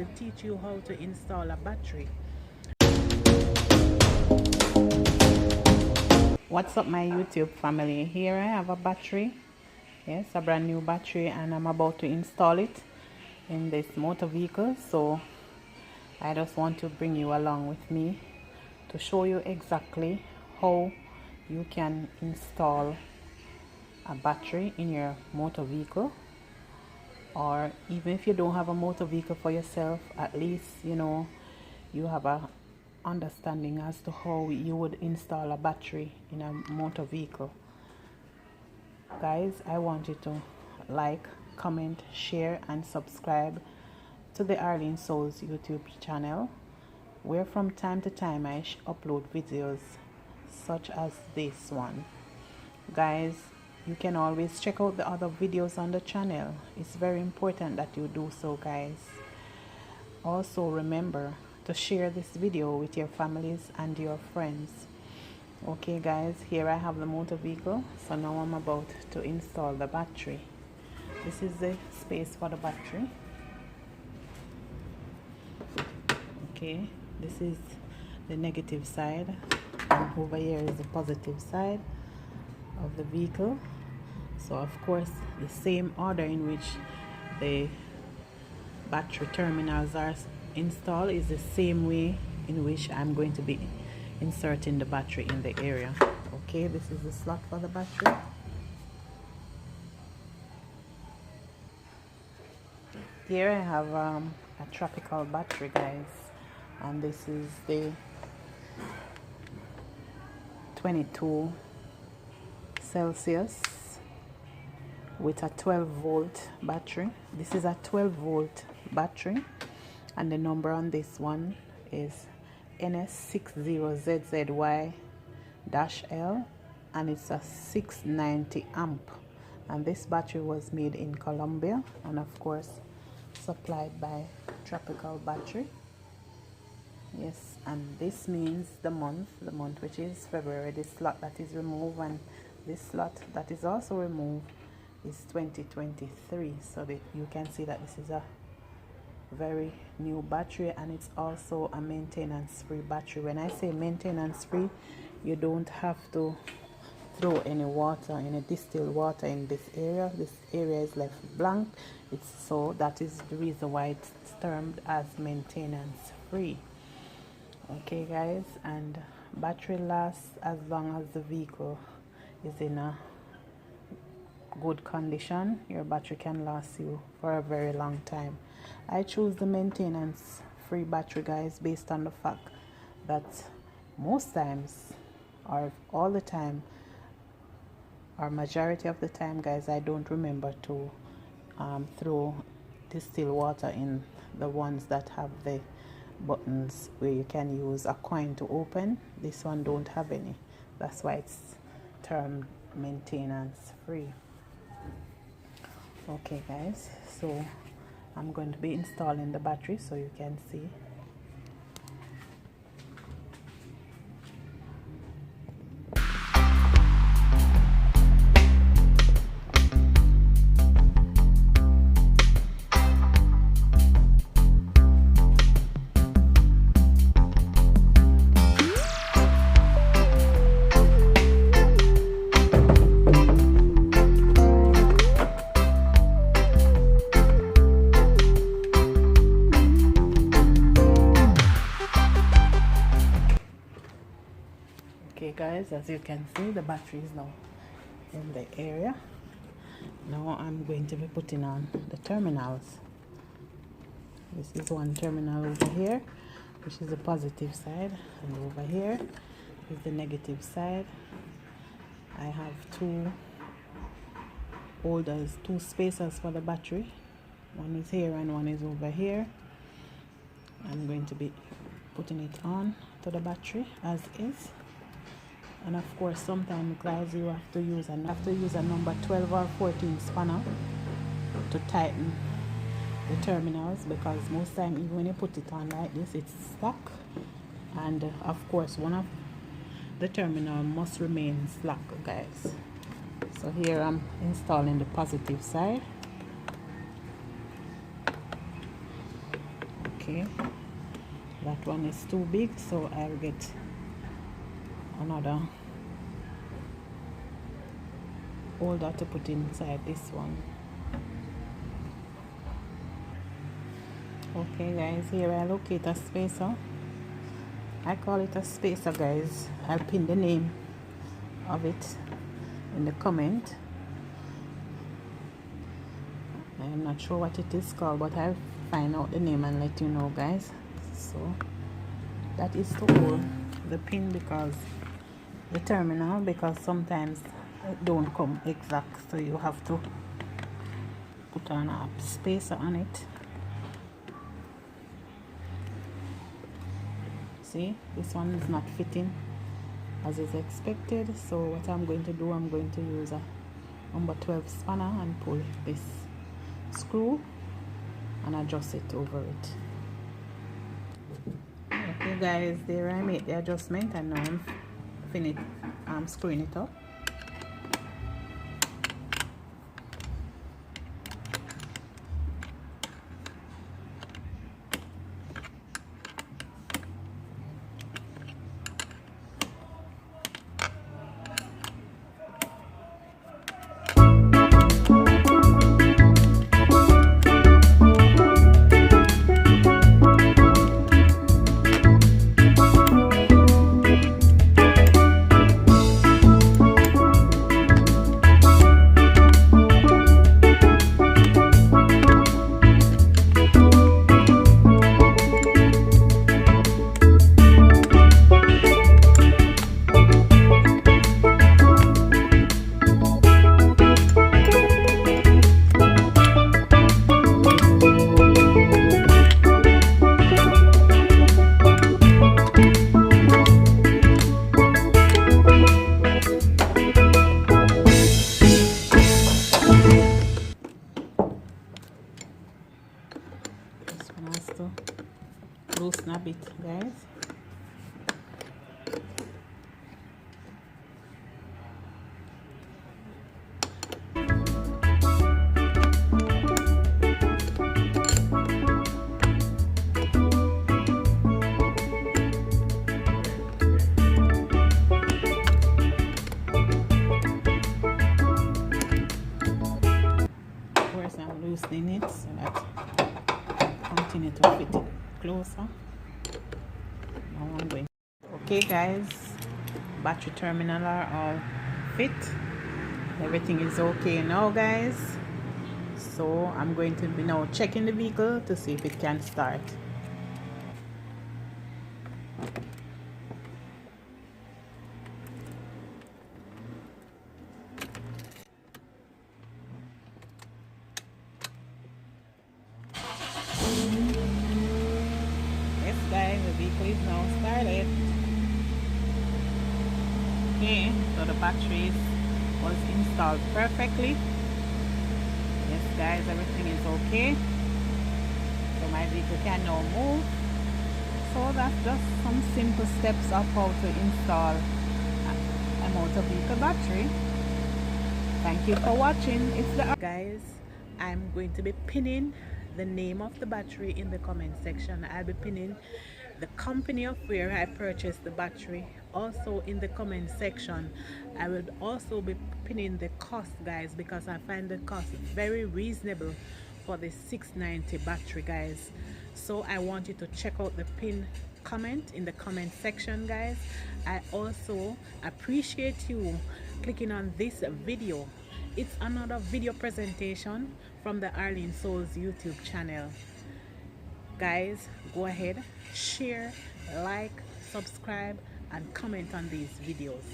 will teach you how to install a battery. What's up, my YouTube family? Here I have a battery. Yes, a brand new battery, and I'm about to install it in this motor vehicle. So I just want to bring you along with me to show you exactly how you can install a battery in your motor vehicle. Or even if you don't have a motor vehicle for yourself, at least you have a understanding as to how you would install a battery in a motor vehicle. Guys, I want you to like, comment, share and subscribe to the Arlene Souls YouTube channel, where from time to time I upload videos such as this one. Guys, you can always check out the other videos on the channel. It's very important that you do so, guys. Also remember to share this video with your families and your friends. Okay guys, here I have the motor vehicle. So now I'm about to install the battery. This is the space for the battery. Okay, this is the negative side, and over here is the positive side of the vehicle. So of course the same order in which the battery terminals are installed is the same way in which I'm going to be inserting the battery in the area. Okay, this is the slot for the battery. Here I have a tropical battery, guys, and this is the 22 Celsius with a 12-volt battery. This is a 12-volt battery, and the number on this one is NS60ZZY-L, and it's a 690 amp, and this battery was made in Colombia and of course supplied by Tropical Battery. Yes, and this means the month which is February. This slot that is removed and this slot that is also removed is 2023. So that you can see that this is a very new battery, and it's also a maintenance free battery. When I say maintenance free, you don't have to throw any water, any distilled water in this area. This area is left blank. So that is the reason why it's termed as maintenance free. Okay guys, and battery lasts as long as the vehicle is in a good condition. Your battery can last you for a very long time. I choose the maintenance free battery, guys, based on the fact that most times, or all the time, or majority of the time, guys, I don't remember to throw distilled water in the ones that have the buttons where you can use a coin to open. This one don't have any. That's why it's termed maintenance free. Okay guys, so I'm going to be installing the battery so you can see. Okay guys, as you can see, the battery is now in the area. Now I'm going to be putting on the terminals. This is one terminal over here, which is the positive side, and over here is the negative side. I have two holders, two spacers for the battery. One is here and one is over here. I'm going to be putting it on to the battery as is. And of course, sometimes guys, you have to use a number 12 or 14 spanner to tighten the terminals, because most time even when you put it on like this, it's stuck. And of course, one of the terminal must remain slack, guys. So here I'm installing the positive side. Okay, that one is too big, so I'll get another holder to put inside this one. Okay guys, here I locate a spacer. I call it a spacer, guys. I'll pin the name of it in the comment. I'm not sure what it is called, but I'll find out the name and let you know, guys. So that is to hold the pin, because the terminal, because sometimes it don't come exact, so you have to put on a spacer on it. See, this one is not fitting as is expected, so what I'm going to do, I'm going to use a number 12 spanner and pull this screw and adjust it over it. Okay guys, there I made the adjustment, and now I'm screwing it up. Loosen a bit, guys. Of course, I'm loosening it so that continue to fit it closer. Now I'm going. Okay guys, battery terminal are all fit. Everything is okay now, guys. So I'm going to be now checking the vehicle to see if it can start. Yes guys, the vehicle is now started. Okay, so the batteries was installed perfectly. Yes guys, everything is okay. So my vehicle can now move. So that's just some simple steps of how to install a motor vehicle battery. Thank you for watching. It's the guys, I'm going to be pinning the name of the battery in the comment section. I'll be pinning the company of where I purchased the battery also in the comment section. I will also be pinning the cost, guys, because I find the cost very reasonable for the 690 battery, guys. So I want you to check out the pin comment in the comment section, guys. I also appreciate you clicking on this video. It's another video presentation from the Arlene Souls YouTube channel. Guys, go ahead, share, like, subscribe, and comment on these videos.